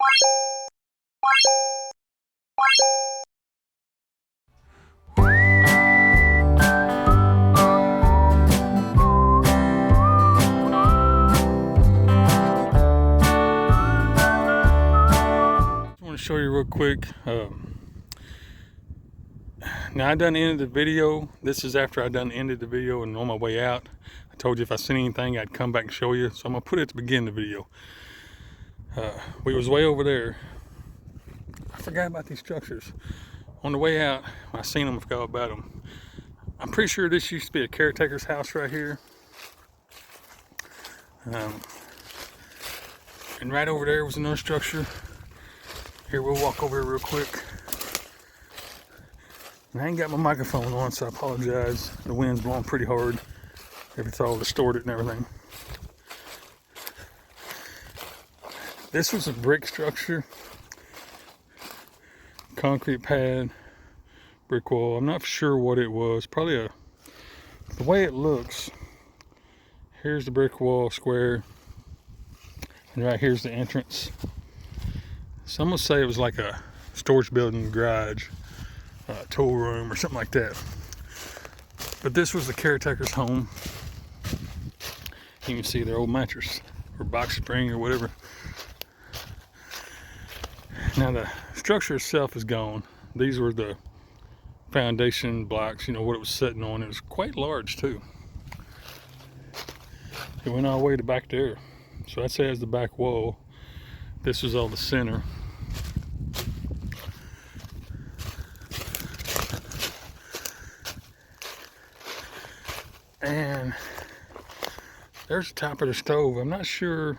I want to show you real quick. Now I done ended the video. This is after I done ended the video and on my way out. I told you if I seen anything I'd come back and show you. So I'm gonna put it at the beginning of the video. We was way over there. I forgot about these structures. On the way out, when I seen them, I forgot about them. I'm pretty sure this used to be a caretaker's house right here. And right over there was another structure. Here, we'll walk over here real quick. And I ain't got my microphone on, so I apologize. The wind's blowing pretty hard. If it's all distorted and everything. This was a brick structure. Concrete pad, brick wall. I'm not sure what it was. Probably the way it looks. Here's the brick wall square. And right here's the entrance. Some would say it was like a storage building, garage, tool room, or something like that. But this was the caretaker's home. You can see their old mattress or box spring or whatever. Now the structure itself is gone. These were the foundation blocks, you know, what it was sitting on. It was quite large too. It went all the way to back there. So I'd say as the back wall. This was all the center. And there's the top of the stove. I'm not sure.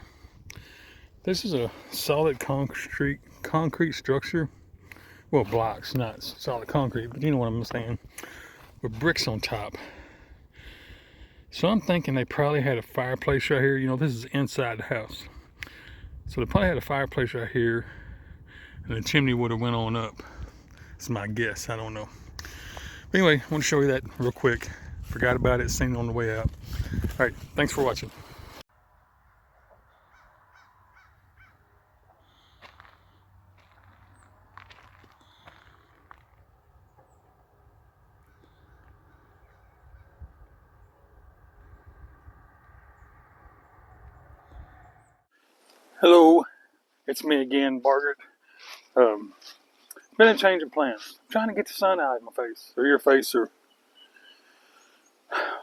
This is a solid concrete structure. Well, blocks, not solid concrete, but you know what I'm saying. With bricks on top. So I'm thinking they probably had a fireplace right here. You know, this is inside the house. So they probably had a fireplace right here. And the chimney would have went on up. It's my guess, I don't know. But anyway, I want to show you that real quick. Forgot about it, seen it on the way out. All right, thanks for watching. Hello, it's me again, Margaret. Been a change of plans. I'm trying to get the sun out of my face, or your face, or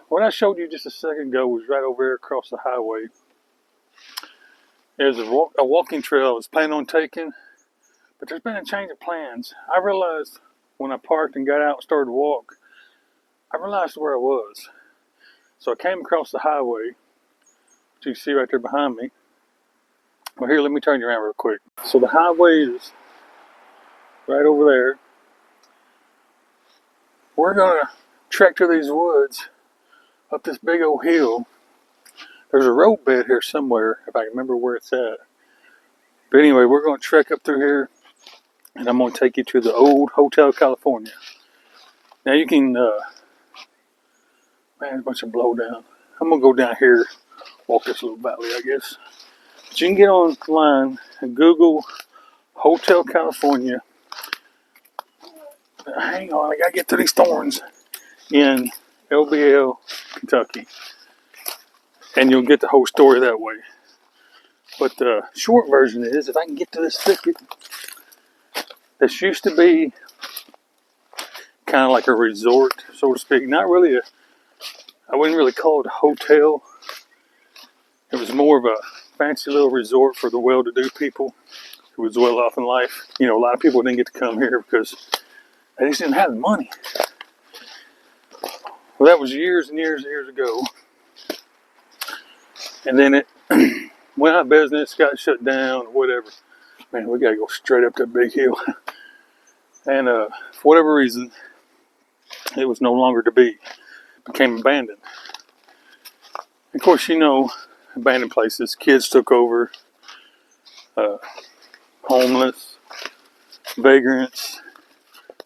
what I showed you just a second ago was right over there across the highway. There's a walking trail I was planning on taking, but there's been a change of plans. I realized when I parked and got out and started to walk, I realized where I was. So I came across the highway, which you can see right there behind me. Well, here, let me turn you around real quick. So the highway is right over there. We're gonna trek through these woods up this big old hill. There's a road bed here somewhere, if I can remember where it's at. But anyway, we're gonna trek up through here, and I'm gonna take you to the old Hotel California. Now you can, man, there's a bunch of blowdown. I'm gonna go down here, walk this little valley, I guess. But you can get online and Google Hotel California. Hang on, I gotta get through these thorns in LBL, Kentucky. And you'll get the whole story that way. But the short version is, if I can get to this thicket, this used to be kind of like a resort, so to speak. Not really I wouldn't really call it a hotel. It was more of a fancy little resort for the well-to-do people who was well off in life. You know, a lot of people didn't get to come here because they just didn't have the money. Well, that was years and years and years ago. And then it went out of business, got shut down, or whatever. Man, we gotta go straight up that big hill. And for whatever reason, it was no longer to be. It became abandoned. Of course, you know, abandoned places, kids took over, homeless, vagrants,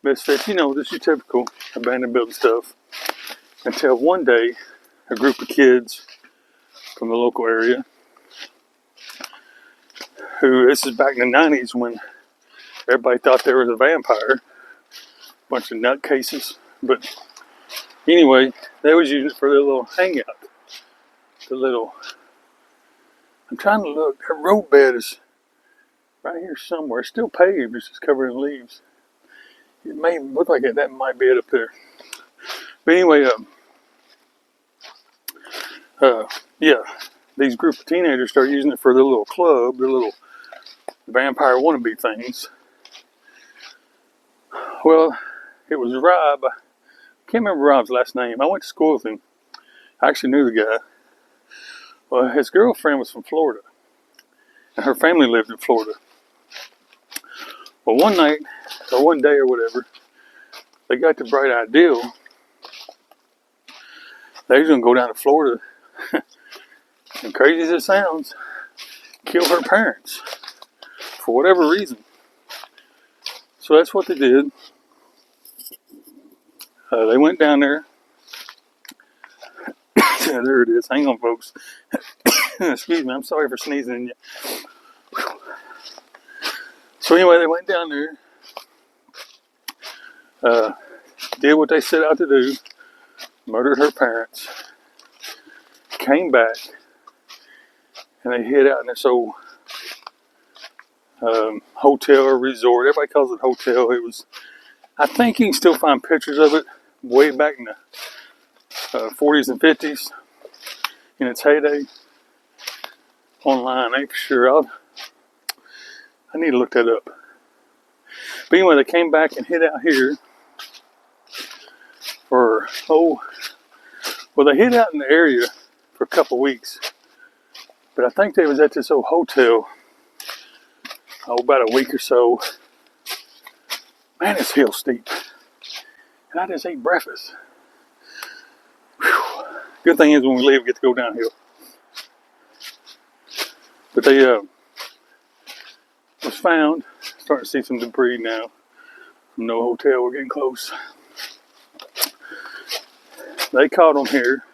misfits, you know, just your typical abandoned building stuff. Until one day, a group of kids from the local area who, this is back in the 90s when everybody thought there was a vampire. Bunch of nutcases. But anyway, they was using it for their little hangout. The little, I'm trying to look, that roadbed is right here somewhere. It's still paved, it's just covered in leaves. It may look like it, that might be it up there. But anyway, yeah, these group of teenagers started using it for their little club, their little vampire wannabe things. Well, it was Rob. I can't remember Rob's last name. I went to school with him. I actually knew the guy. Well, his girlfriend was from Florida, and her family lived in Florida. Well, one night, or one day or whatever, they got the bright idea they was going to go down to Florida, and crazy as it sounds, kill her parents for whatever reason. So that's what they did. They went down there. Yeah, there it is. Hang on, folks. Excuse me, I'm sorry for sneezing. So anyway, they went down there, did what they set out to do, murdered her parents, came back, and they hid out in this old hotel or resort. Everybody calls it hotel. It was, I think you can still find pictures of it way back in the 40s and 50s in its heyday. Online, ain't for sure. I need to look that up. But anyway, they came back and hid out here for, well, they hid out in the area for a couple weeks. But I think they was at this old hotel, about a week or so. Man, it's hill steep. And I just ate breakfast. Whew. Good thing is when we leave, we get to go downhill. But they was found. Starting to see some debris now. No hotel, we're getting close. They caught them here,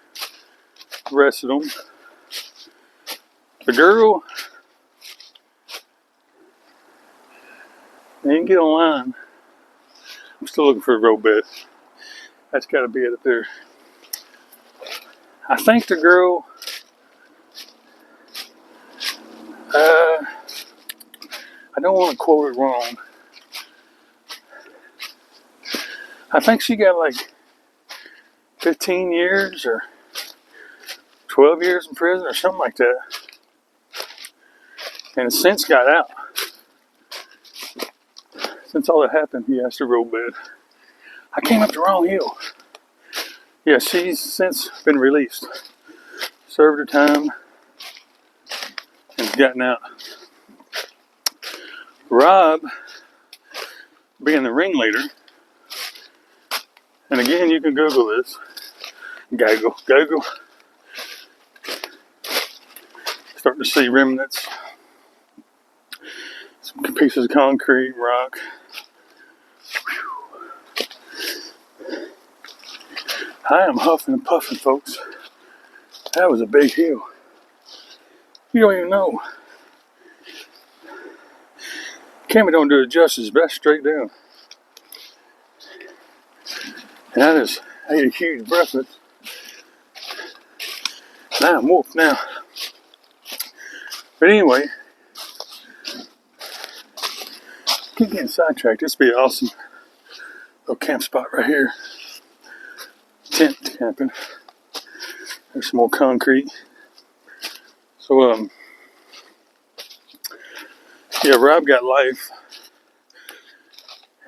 arrested them. The girl, they didn't get online. I'm still looking for a roadbed. That's got to be it up there. I think the girl, I don't want to quote it wrong. I think she got like 15 years or 12 years in prison or something like that. And has since got out. Since all that happened, he asked her roadbed. I came up the wrong hill. Yeah, she's since been released. Served her time and gotten out. Rob, being the ringleader, and again, you can Google this. Google. Starting to see remnants. Some pieces of concrete, rock. Whew. I am huffing and puffing, folks. That was a big hill. You don't even know. Camera don't do it justice, best straight down. And I just ate a huge breakfast. Now I'm wolf now. But anyway, keep getting sidetracked. This would be an awesome little camp spot right here. Tent camping. There's some more concrete. So yeah, Rob got life.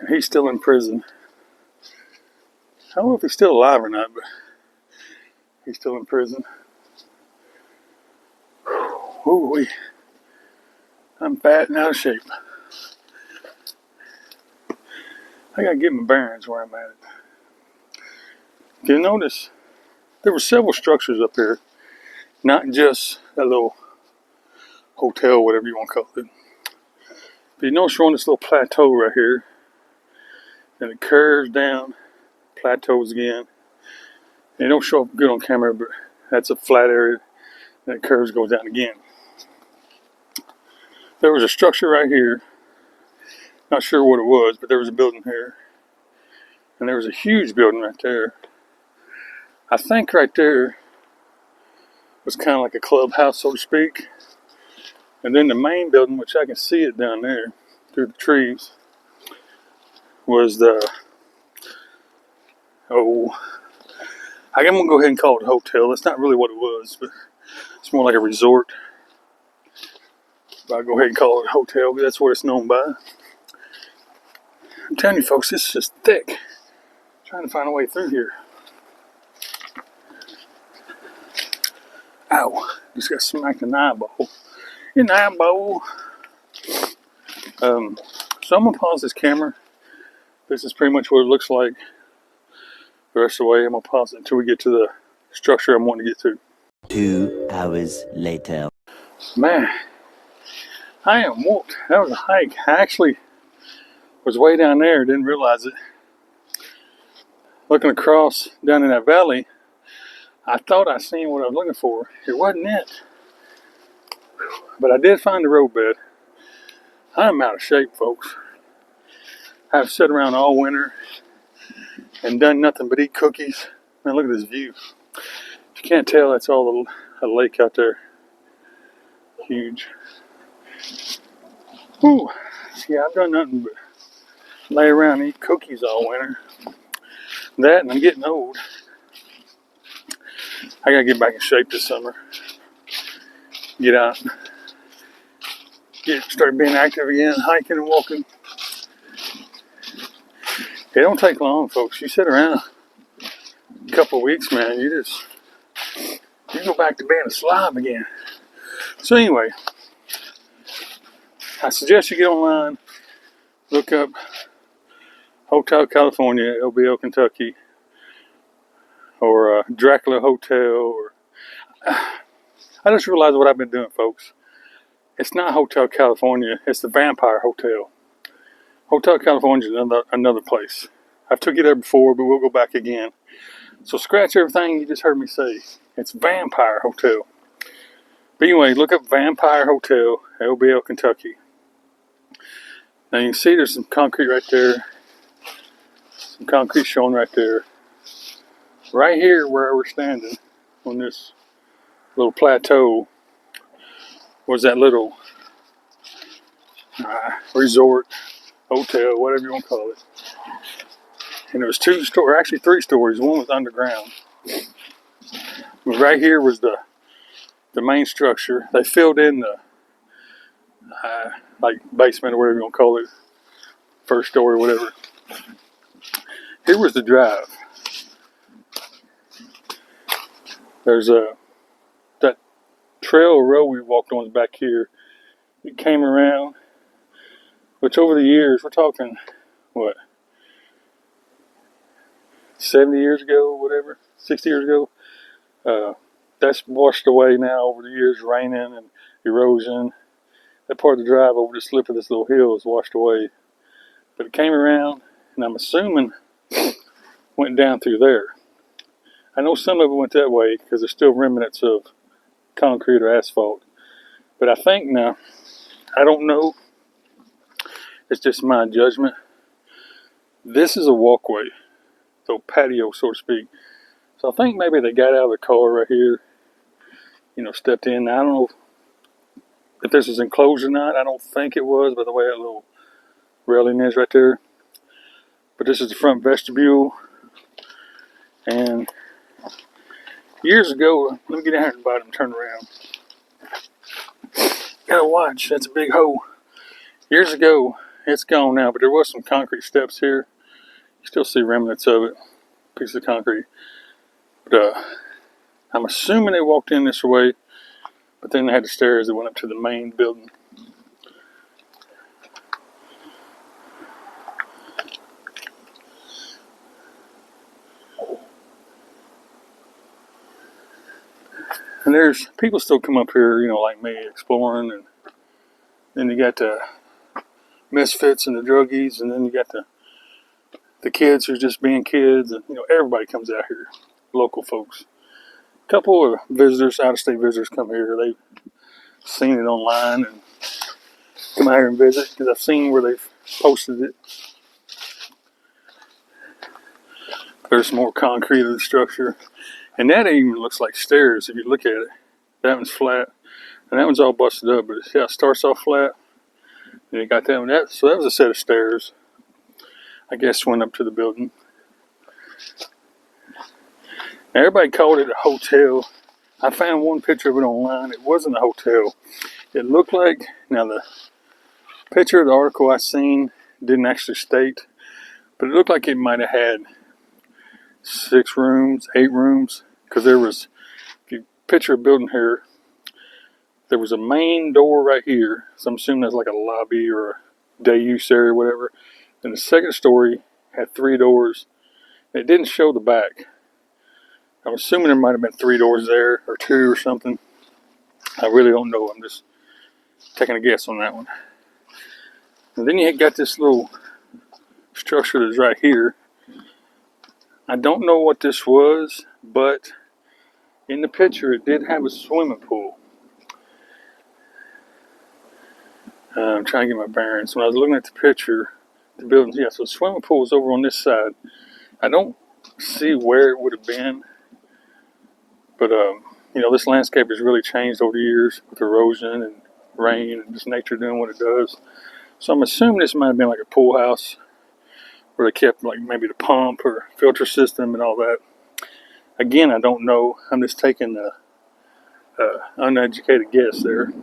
He's still in prison. I don't know if he's still alive or not, but he's still in prison. Ooh-wee. I'm fat and out of shape. I gotta get my bearings where I'm at. If you notice, there were several structures up here, not just a little hotel, whatever you want to call it. But you notice we're on this little plateau right here, and it curves down, plateaus again. And it don't show up good on camera, but that's a flat area, and it curves, goes down again. There was a structure right here. Not sure what it was, but there was a building here. And there was a huge building right there. I think right there was kind of like a clubhouse, so to speak. And then the main building, which I can see it down there through the trees, was the, I'm going to go ahead and call it a hotel. That's not really what it was, but it's more like a resort. But I'll go ahead and call it a hotel because that's what it's known by. I'm telling you folks, this is just thick. I'm trying to find a way through here. Ow, just got smacked in the eyeball. In the eyeball. So I'm going to pause this camera. This is pretty much what it looks like. The rest of the way, I'm going to pause it until we get to the structure I'm wanting to get to. 2 hours later. Man, I am whooped. That was a hike. I actually was way down there, didn't realize it. Looking across down in that valley, I thought I seen what I was looking for. It wasn't it. But I did find the roadbed. I'm out of shape, folks. I've sat around all winter and done nothing but eat cookies. Man, look at this view. If you can't tell, that's all a lake out there. Huge. Whew. Yeah, I've done nothing but lay around and eat cookies all winter. That and I'm getting old. I gotta get back in shape this summer. Get out. Start being active again, hiking and walking. It don't take long, folks. You sit around a couple of weeks, man, you go back to being a slob again. So anyway, I suggest you get online, look up Hotel California, LBO, Kentucky, or Dracula Hotel, or I just realized what I've been doing, folks. It's not Hotel California, it's the Vampire Hotel. Hotel California is another place. I've took you there before, but we'll go back again. So scratch everything you just heard me say. It's Vampire Hotel. But anyway, look up Vampire Hotel, LBL, Kentucky. Now you can see there's some concrete right there. Some concrete showing right there. Right here where we're standing on this little plateau was that little resort, hotel, whatever you want to call it. And there was 2 stories, actually 3 stories. One was underground. But right here was the main structure. They filled in the like basement or whatever you want to call it, first story, whatever. Here was the drive. There's that trail or road we walked on is back here. It came around, which over the years, we're talking, what, 70 years ago, whatever, 60 years ago. That's washed away now over the years, raining and erosion. That part of the drive over the slip of this little hill is washed away. But it came around, and I'm assuming went down through there. I know some of it went that way because there's still remnants of concrete or asphalt. But I think now, I don't know, it's just my judgment. This is a walkway, so patio, so to speak. So I think maybe they got out of the car right here, stepped in. Now, I don't know if this was enclosed or not. I don't think it was, by the way that little railing is right there. But this is the front vestibule. And years ago, let me get down here at the bottom and turn around. Gotta watch, that's a big hole. Years ago, it's gone now, but there was some concrete steps here. You still see remnants of it, pieces of concrete. But I'm assuming they walked in this way, but then they had the stairs that went up to the main building. And there's people still come up here, like me, exploring, and then you got the misfits and the druggies, and then you got the kids who's just being kids, and everybody comes out here, local folks. A couple of visitors, out-of-state visitors come here. They've seen it online, and out here and visit because I've seen where they've posted it. There's more concrete of the structure. And that even looks like stairs if you look at it. That one's flat. And that one's all busted up. But yeah, it starts off flat. And you got that one. So that was a set of stairs. I guess went up to the building. Now everybody called it a hotel. I found one picture of it online. It wasn't a hotel. It looked like, now the picture of the article I seen didn't actually state, but it looked like it might have had 6 rooms, 8 rooms, because there was, if you picture a building here, there was a main door right here, so I'm assuming that's like a lobby or a day use area or whatever, and the second story had 3 doors. It didn't show the back. I'm assuming there might have been 3 doors there, or 2 or something. I really don't know, I'm just taking a guess on that one. And then you got this little structure that's right here. I don't know what this was, but in the picture it did have a swimming pool. I'm trying to get my bearings. When I was looking at the picture, the building, yeah, so the swimming pool was over on this side. I don't see where it would have been, but you know, this landscape has really changed over the years with erosion and rain and just nature doing what it does. So I'm assuming this might have been like a pool house where they kept like maybe the pump or filter system and all that. Again, I don't know. I'm just taking a uneducated guess there.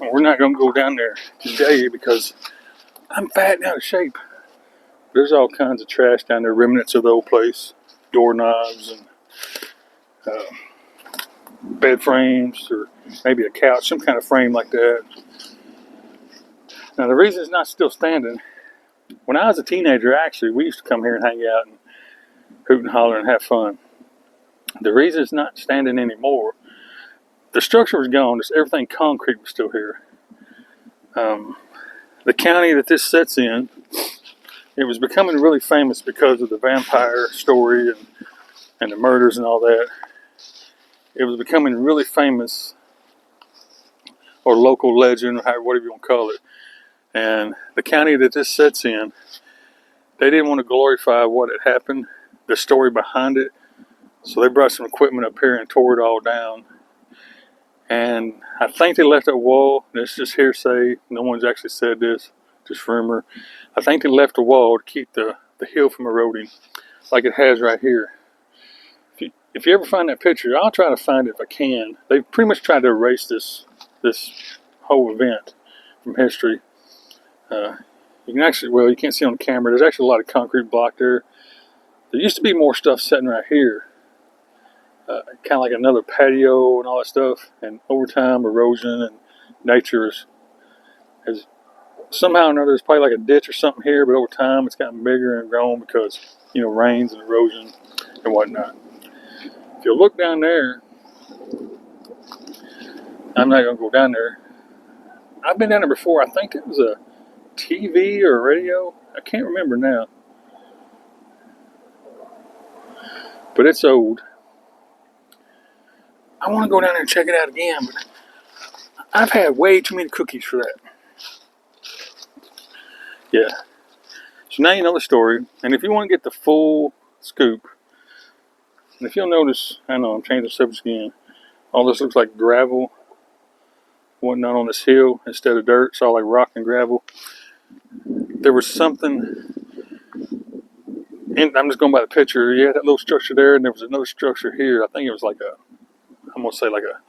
We're not going to go down there today because I'm fat and out of shape. There's all kinds of trash down there, remnants of the old place, doorknobs and bed frames, or maybe a couch, some kind of frame like that. Now the reason it's not still standing, when I was a teenager, actually, we used to come here and hang out and hoot and holler and have fun. The reason it's not standing anymore, the structure was gone, just everything concrete was still here. The county that this sits in, it was becoming really famous because of the vampire story and the murders and all that. It was becoming really famous, or local legend, or whatever you want to call it. And the county that this sits in, they didn't want to glorify what had happened, the story behind it. So they brought some equipment up here and tore it all down. And I think they left that wall, and it's just hearsay, no one's actually said this, just rumor. I think they left a wall to keep the hill from eroding, like it has right here. If you ever find that picture, I'll try to find it if I can. They've pretty much tried to erase this whole event from history. You can actually, well, you can't see on the camera, there's actually a lot of concrete block there. There used to be more stuff sitting right here. Kind of like another patio and all that stuff. And over time, erosion and nature has somehow or another, there's probably like a ditch or something here, but over time it's gotten bigger and grown because, you know, rains and erosion and whatnot. If you look down there, I'm not going to go down there. I've been down there before. I think it was a TV or a radio. I can't remember now. But it's old. I want to go down there and check it out again, but I've had way too many cookies for that. Yeah. So now you know the story. And if you want to get the full scoop, and if you'll notice, I know I'm changing the subject again. All this looks like gravel, whatnot on this hill instead of dirt. It's all like rock and gravel. There was something, and I'm just going by the picture. You had that little structure there, and there was another structure here. I think it was like I'm going to say like a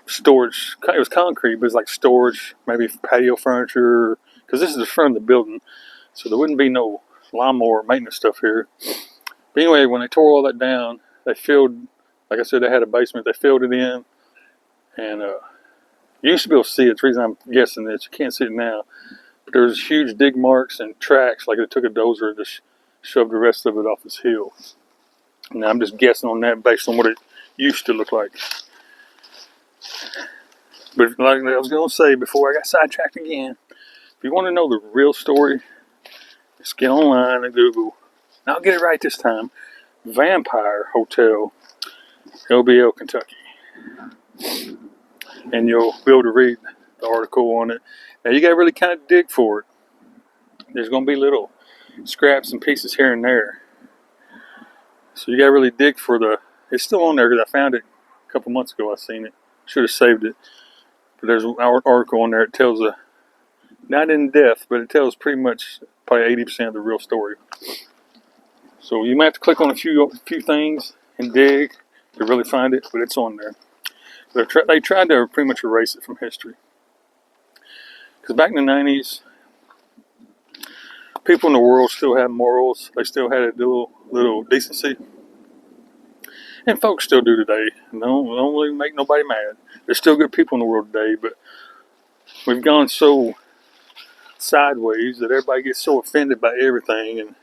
storage. It was concrete, but it's like storage, maybe patio furniture, because this is the front of the building. So there wouldn't be no lawnmower maintenance stuff here. But anyway, when they tore all that down, they filled, like I said, they had a basement. They filled it in, and you used to be able to see it. The reason I'm guessing this, you can't see it now. But there's huge dig marks and tracks, like it took a dozer and just shoved the rest of it off this hill. Now I'm just guessing on that based on what it used to look like. But like I was going to say before I got sidetracked again, if you want to know the real story, just get online and Google. And I'll get it right this time. Vampire Hotel, LBL, Kentucky. and you'll be able to read the article on it. Now you got to really kind of dig for it. There's going to be little scraps and pieces here and there, so you got to really dig for the. It's still on there because I found it a couple months ago. I seen it. Should have saved it. But there's an article on there. It tells a not in depth, but it tells pretty much probably 80% of the real story. So you might have to click on a few things and dig to really find it, but it's on there. They tried to pretty much erase it from history. Because back in the 90s, people in the world still had morals. They still had a little decency. And folks still do today. Don't really make nobody mad. There's still good people in the world today, but we've gone so sideways that everybody gets so offended by everything. And,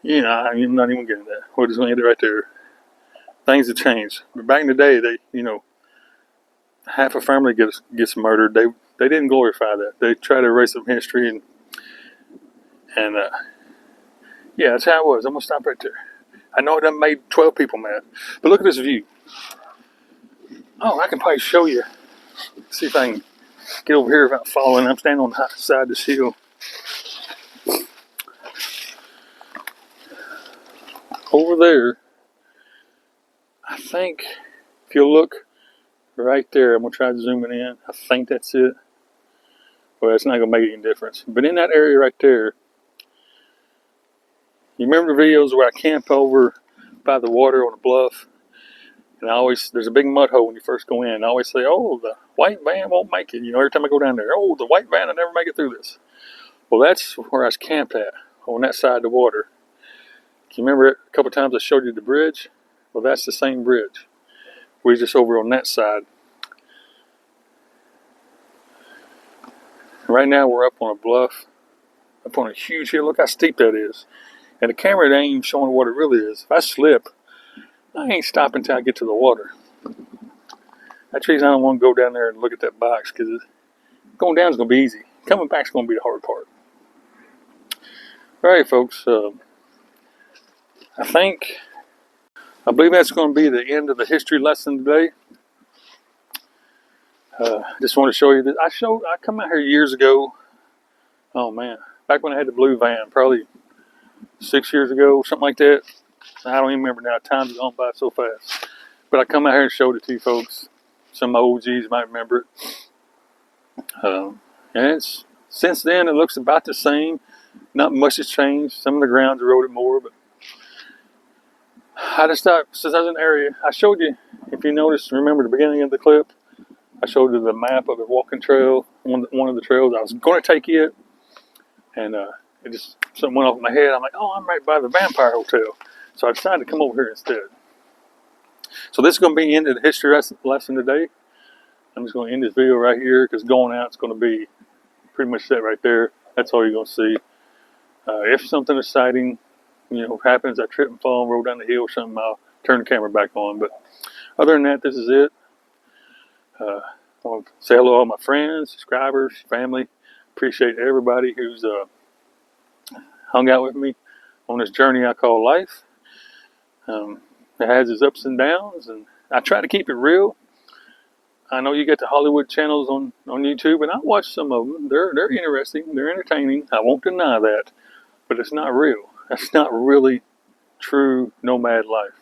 you know, I'm not even getting that. We're just going to end it right there. Things have changed. But back in the day, half a family gets murdered. They didn't glorify that. They tried to erase it from history, and yeah, that's how it was. I'm gonna stop right there. I know it done made 12 people mad, but look at this view. Oh, I can probably show you. See if I can get over here without falling. I'm standing on the side of this hill. Over there, I think if you look right there, I'm gonna try zooming in. I think that's it. Well, it's not gonna make any difference. But in that area right there, you remember the videos where I camp over by the water on a bluff? And there's a big mud hole when you first go in. I always say, oh, the white van won't make it. You know, every time I go down there, oh, the white van will never make it through this. Well, that's where I was camped at, on that side of the water. Can you remember a couple times I showed you the bridge? Well, that's the same bridge. We're just over on that side. Right now we're up on a bluff, up on a huge hill. Look how steep that is. And the camera ain't even showing what it really is. If I slip, I ain't stopping until I get to the water. That's the reason I don't want to go down there and look at that box, because going down is going to be easy. Coming back is going to be the hard part. All right, folks. I believe that's going to be the end of the history lesson today. Just want to show you that I come out here years ago. Oh man, back when I had the blue van, probably 6 years ago, something like that. I don't even remember now. Time's gone by so fast. But I come out here and showed it to you folks. Some of my OGs might remember it. And since then, it looks about the same. Not much has changed. Some of the ground's eroded more, but I just thought, since I was in the area, I showed you, if you noticed, remember the beginning of the clip, I showed you the map of the walking trail, one of the trails. I was going to take it, and it just something went off in my head. I'm like, oh, I'm right by the Vampire Hotel. So I decided to come over here instead. So this is going to be the end of the history lesson today. I'm just going to end this video right here, because going out, it's going to be pretty much set right there. That's all you're going to see. If something exciting, happens, I trip and fall and roll down the hill or something, I'll turn the camera back on. But other than that, this is it. I want to say hello to all my friends, subscribers, family. Appreciate everybody who's hung out with me on this journey I call life. It has its ups and downs, and I try to keep it real. I know you get the Hollywood channels on YouTube, and I watch some of them. They're interesting, they're entertaining. I won't deny that, but it's not real. That's not really true nomad life.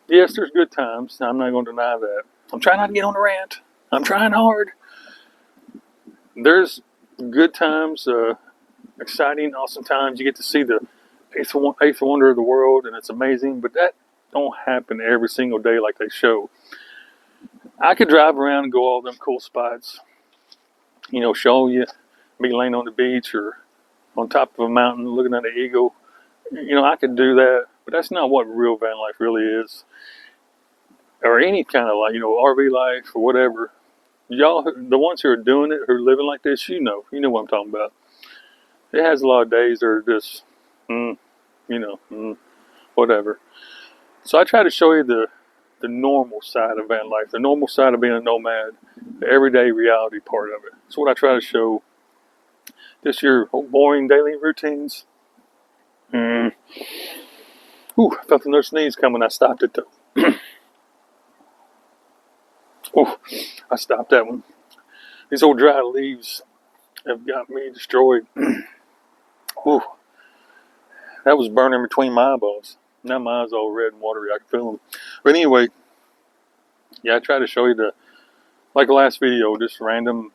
Yes, there's good times. I'm not going to deny that. I'm trying not to get on a rant. I'm trying hard. There's good times, exciting, awesome times. You get to see the eighth wonder of the world, and it's amazing. But that don't happen every single day like they show. I could drive around and go all them cool spots. Show you me laying on the beach or on top of a mountain looking at an eagle. I could do that, but that's not what real van life really is. Or any kind of life, RV life or whatever. Y'all, the ones who are doing it, who are living like this, you know what I'm talking about. It has a lot of days that are just, whatever. So I try to show you the normal side of van life, the normal side of being a nomad, the everyday reality part of it. That's what I try to show. Just your boring daily routines. Ooh, I felt another sneeze coming. I stopped it though. Oh, I stopped that one. These old dry leaves have got me destroyed. Ooh, that was burning between my eyeballs. Now my eyes all red and watery. I can feel them. But anyway, yeah, I tried to show you like the last video, just random,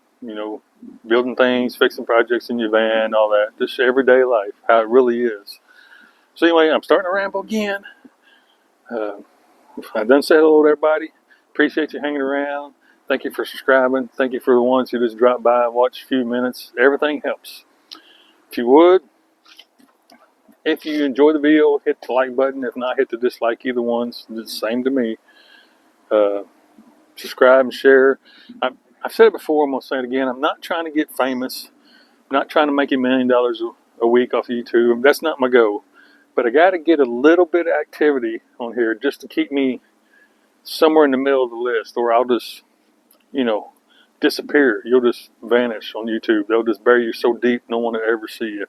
building things, fixing projects in your van, all that. Just everyday life, how it really is. So anyway, I'm starting to ramble again. I've done said hello to everybody. Appreciate you hanging around. Thank you for subscribing. Thank you for the ones who just drop by and watch a few minutes. Everything helps. If you would, if you enjoy the video, hit the like button. If not, hit the dislike. Either one's the same to me. Subscribe and share. I've said it before. I'm going to say it again. I'm not trying to get famous. I'm not trying to make $1 million a week off of YouTube. That's not my goal. But I got to get a little bit of activity on here just to keep me somewhere in the middle of the list, or I'll just, disappear. You'll just vanish on YouTube. They'll just bury you so deep no one will ever see you.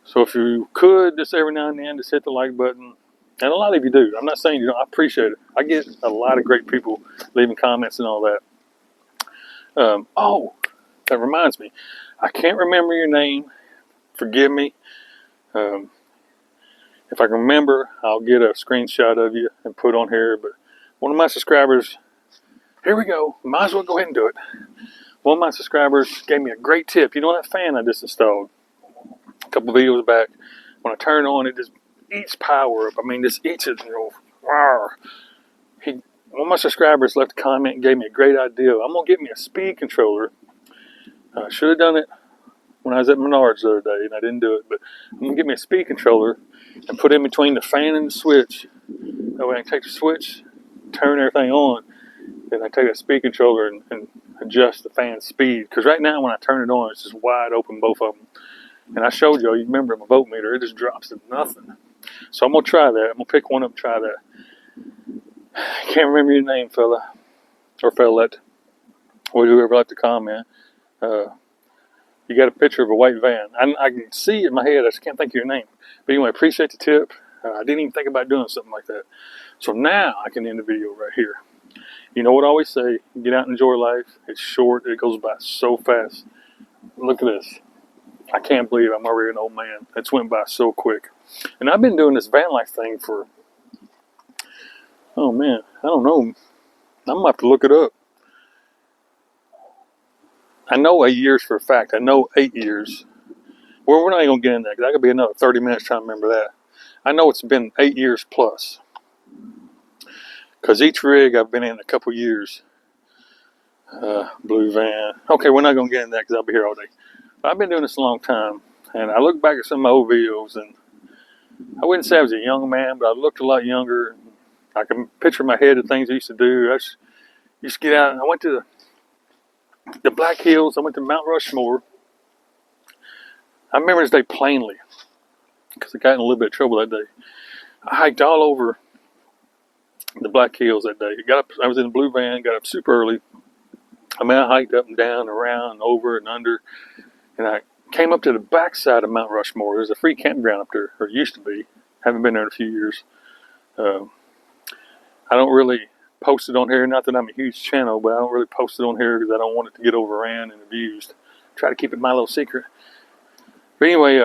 So if you could, just every now and then, just hit the like button. And a lot of you do. I'm not saying you don't. I appreciate it. I get a lot of great people leaving comments and all that. That reminds me. I can't remember your name. Forgive me. If I can remember, I'll get a screenshot of you and put on here. But one of my subscribers, here we go. Might as well go ahead and do it. One of my subscribers gave me a great tip. You know that fan I just installed a couple videos back? When I turn it on, it just eats power up. I mean, just eats it. One of my subscribers left a comment and gave me a great idea. I'm going to get me a speed controller. I should have done it when I was at Menards the other day, and I didn't do it. But I'm going to get me a speed controller and put in between the fan and the switch. That way I can take the switch, turn everything on, then I take that speed controller and adjust the fan speed. Because right now when I turn it on, it's just wide open, both of them. And I showed you remember my voltmeter, it just drops to nothing. So I'm going to try that. I'm going to pick one up and try that. I can't remember your name, fella. Or fellette. Or whoever left a comment. You got a picture of a white van. I can see it in my head. I just can't think of your name. But anyway, appreciate the tip. I didn't even think about doing something like that. So now I can end the video right here. You know what I always say, get out and enjoy life. It's short, it goes by so fast. Look at this. I can't believe I'm already an old man. It's went by so quick. And I've been doing this van life thing for, oh man, I don't know. I'm going to have to look it up. I know 8 years for a fact. I know 8 years. Well, we're not even going to get in that because that could be another 30 minutes trying to remember that. I know it's been 8 years plus. Because each rig I've been in a couple years. Blue van. Okay, we're not going to get in that because I'll be here all day. But I've been doing this a long time. And I look back at some of my old videos, and I wouldn't say I was a young man, but I looked a lot younger. I can picture in my head the things I used to do. I used to get out. I went to the Black Hills. I went to Mount Rushmore. I remember this day plainly because I got in a little bit of trouble that day. I hiked all over the Black Hills that day. I was in a blue van, got up super early. I hiked up and down, around, and over and under. And I came up to the backside of Mount Rushmore. There's a free campground up there, or it used to be. Haven't been there in a few years. I don't really post it on here. Not that I'm a huge channel, but I don't really post it on here because I don't want it to get overran and abused. Try to keep it my little secret. But anyway,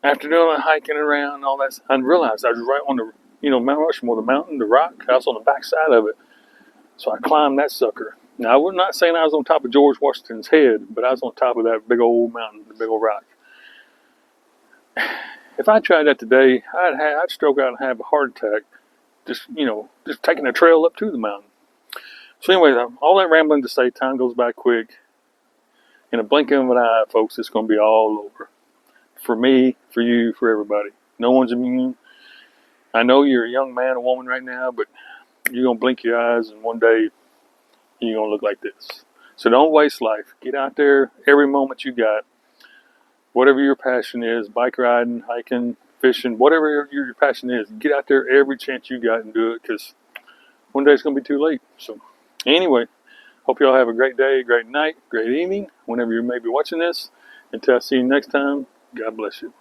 after doing that hiking around and all that, I realized I was right on the, Mount Rushmore, the mountain, the rock. I was on the backside of it. So I climbed that sucker. Now, I'm not saying I was on top of George Washington's head, but I was on top of that big old mountain, the big old rock. If I tried that today, I'd stroke out and have a heart attack. Just taking a trail up to the mountain. So anyway, all that rambling to say, time goes by quick. In a blink of an eye, folks, it's going to be all over. For me, for you, for everybody. No one's immune. I know you're a young man or woman right now, but you're going to blink your eyes and one day you're going to look like this. So don't waste life. Get out there every moment you got. Whatever your passion is, bike riding, hiking, fishing, whatever your passion is, get out there every chance you got and do it because one day it's going to be too late. So anyway, hope you all have a great day, great night, great evening, whenever you may be watching this. Until I see you next time, God bless you.